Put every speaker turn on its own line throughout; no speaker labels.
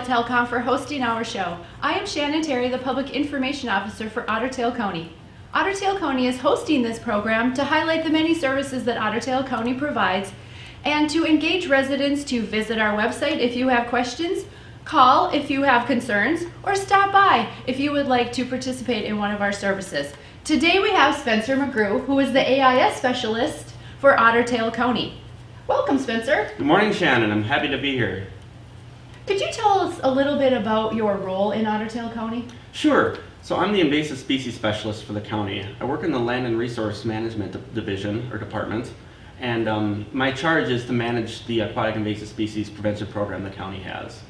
Telecom for hosting our show. I am Shannon Terry, the Public Information Officer for Otter County. Otter County is hosting this program to highlight the many services that Otter County provides and to engage residents to visit our website if you have questions, call if you have concerns, or stop by if you would like to participate in one of our services. Today we have Spencer McGrew, who is the AIS specialist for Otter County. Welcome, Spencer.
Good morning, Shannon. I'm happy to be here.
Could you tell us a little bit about your role in Otter County?
Sure. So I'm the invasive species specialist for the county. I work in the Land and Resource Management Division or department, and my charge is to manage the aquatic invasive species prevention program the county has.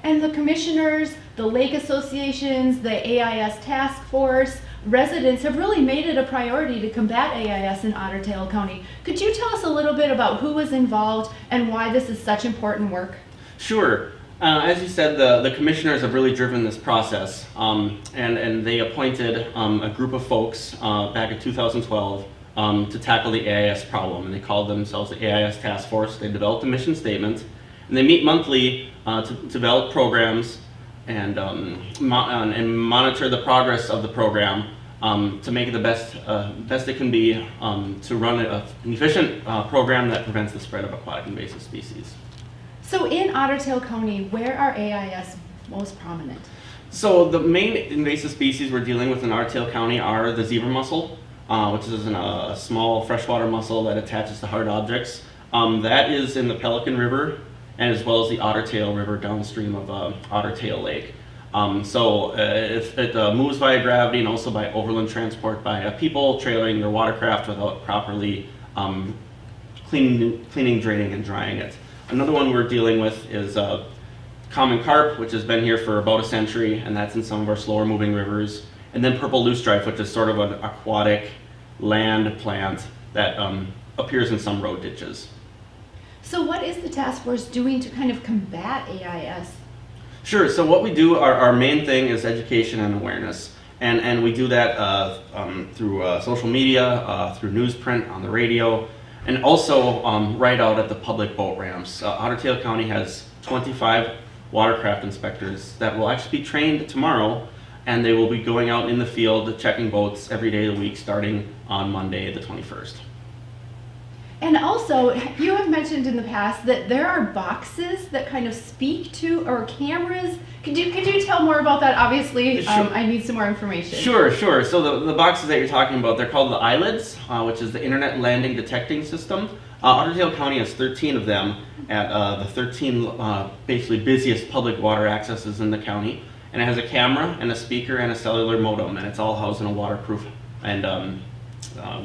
And the commissioners, the lake associations, the AIS task force, residents have really made it a priority to combat AIS in Otter County. Could you tell us a little bit about who was involved and why this is such important work?
Sure. As you said, the commissioners have really driven this process, and they appointed a group of folks back in 2012 to tackle the AIS problem, and they called themselves the AIS Task Force. They developed a mission statement, and they meet monthly to develop programs and monitor the progress of the program to make it the best it can be to run an efficient program that prevents the spread of aquatic invasive species.
So in Otter County, where are AIS most prominent?
So the main invasive species we're dealing with in Otter County are the zebra mussel, which is a small freshwater mussel that attaches to hard objects. That is in the Pelican River, and as well as the Otter Tail River downstream of Otter Tail Lake. It moves via gravity and also by overland transport by people trailing their watercraft without properly cleaning, draining, and drying it. Another one we're dealing with is common carp, which has been here for about a century, and that's in some of our slower moving rivers. And then purple loosestrife, which is sort of an aquatic land plant that appears in some road ditches.
So what is the task force doing to kind of combat AIS?
Sure, so what we do, our main thing is education and awareness. And we do that through social media, through newsprint, on the radio, and also right out at the public boat ramps. Otter County has 25 watercraft inspectors that will actually be trained tomorrow, and they will be going out in the field checking boats every day of the week starting on Monday the 21st.
And also, you have mentioned in the past that there are boxes that kind of speak to, or cameras. Could you tell more about that? Obviously,
Sure.
I need some more information.
Sure. So the boxes that you're talking about, they're called the ILEDs, which is the Internet Landing Detecting System. Otter County has 13 of them at the 13 basically busiest public water accesses in the county. And it has a camera and a speaker and a cellular modem, and it's all housed in a waterproof and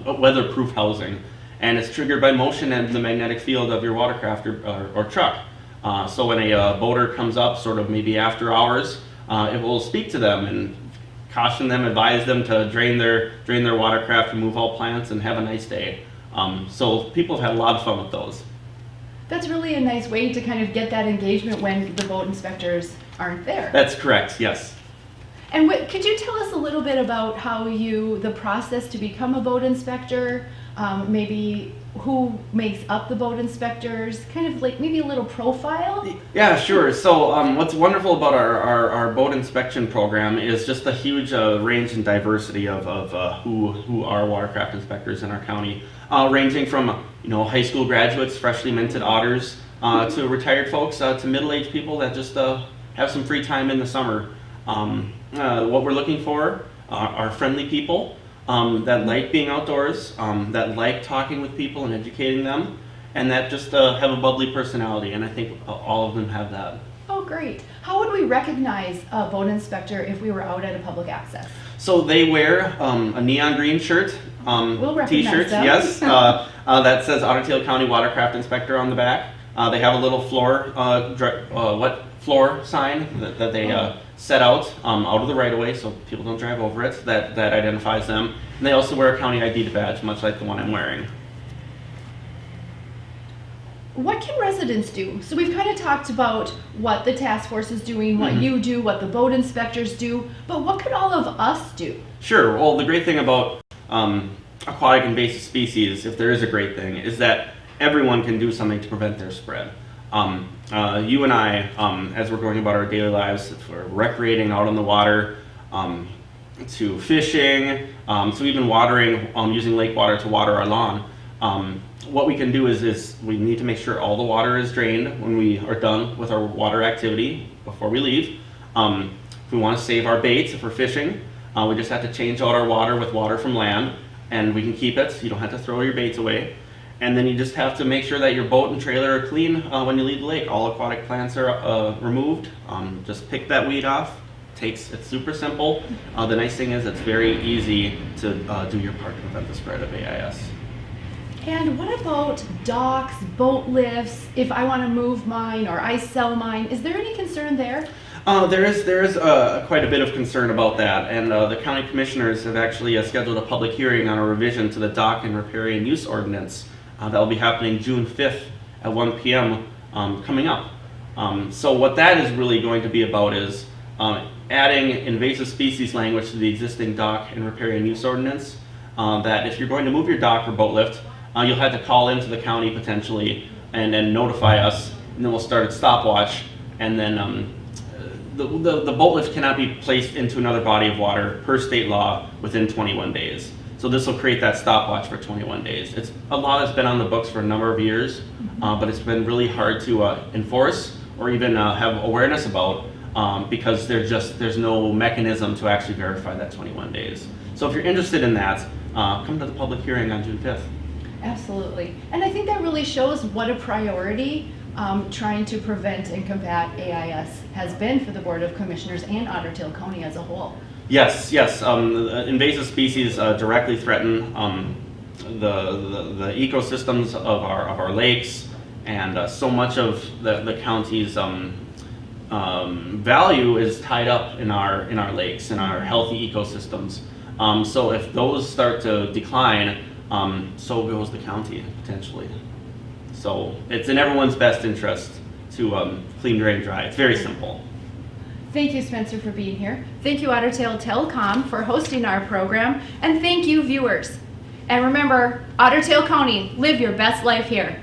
weatherproof housing. And it's triggered by motion and the magnetic field of your watercraft or truck. So when a boater comes up, sort of maybe after hours, it will speak to them and caution them, advise them to drain their watercraft, remove all plants, and have a nice day. So people have had a lot of fun with those.
That's really a nice way to kind of get that engagement when the boat inspectors aren't there.
That's correct, yes.
And could you tell us a little bit about how the process to become a boat inspector, maybe who makes up the boat inspectors, kind of like maybe a little profile?
Yeah, sure. So what's wonderful about our boat inspection program is just the huge range and diversity of who are watercraft inspectors in our county, ranging from high school graduates, freshly minted otters, to retired folks, to middle-aged people that just have some free time in the summer. What we're looking for are friendly people that like being outdoors, that like talking with people and educating them, and that just have a bubbly personality, and I think all of them have that.
Oh, great. How would we recognize a boat inspector if we were out at a public access?
So they wear a neon green shirt,
We'll recognize
t-shirts,
them.
yes, that says Otter County Watercraft Inspector on the back. They have a little wet floor sign that they set out of the right-of-way so people don't drive over it, that identifies them. And they also wear a county ID badge, much like the one I'm wearing.
What can residents do? So we've kind of talked about what the task force is doing, what you do, what the boat inspectors do, but what could all of us do?
Sure. Well, the great thing about aquatic invasive species, if there is a great thing, is that everyone can do something to prevent their spread. You and I, as we're going about our daily lives, if we're recreating out on the water, to fishing, to even watering, using lake water to water our lawn, what we can do is we need to make sure all the water is drained when we are done with our water activity before we leave. If we want to save our baits, if we're fishing, we just have to change out our water with water from land, and we can keep it. You don't have to throw your baits away. And then you just have to make sure that your boat and trailer are clean when you leave the lake. All aquatic plants are removed. Just pick that weed off. It's super simple. The nice thing is it's very easy to do your part to prevent the spread of AIS.
And what about docks, boat lifts, if I want to move mine or I sell mine? Is there any concern there?
There is quite a bit of concern about that, and the county commissioners have actually scheduled a public hearing on a revision to the dock and riparian use ordinance that will be happening June 5th at 1 p.m. Coming up. So what that is really going to be about is adding invasive species language to the existing dock and riparian use ordinance, that if you're going to move your dock or boat lift, you'll have to call into the county potentially and notify us, and then we'll start a stopwatch, and then the boat lift cannot be placed into another body of water per state law within 21 days. So this will create that stopwatch for 21 days. It's a law that's been on the books for a number of years, but it's been really hard to enforce or even have awareness about because there's no mechanism to actually verify that 21 days. So if you're interested in that, come to the public hearing on June 5th.
Absolutely. And I think that really shows what a priority trying to prevent and combat AIS has been for the Board of Commissioners and Otter Tail County as a whole.
Yes. Invasive species directly threaten the ecosystems of our lakes, and so much of the county's value is tied up in our lakes and our healthy ecosystems. So if those start to decline, so goes the county potentially. So it's in everyone's best interest to clean, drain, dry. It's very simple.
Thank you, Spencer, for being here. Thank you, Otter Tail Telecom, for hosting our program. And thank you, viewers. And remember, Otter Tail County, live your best life here.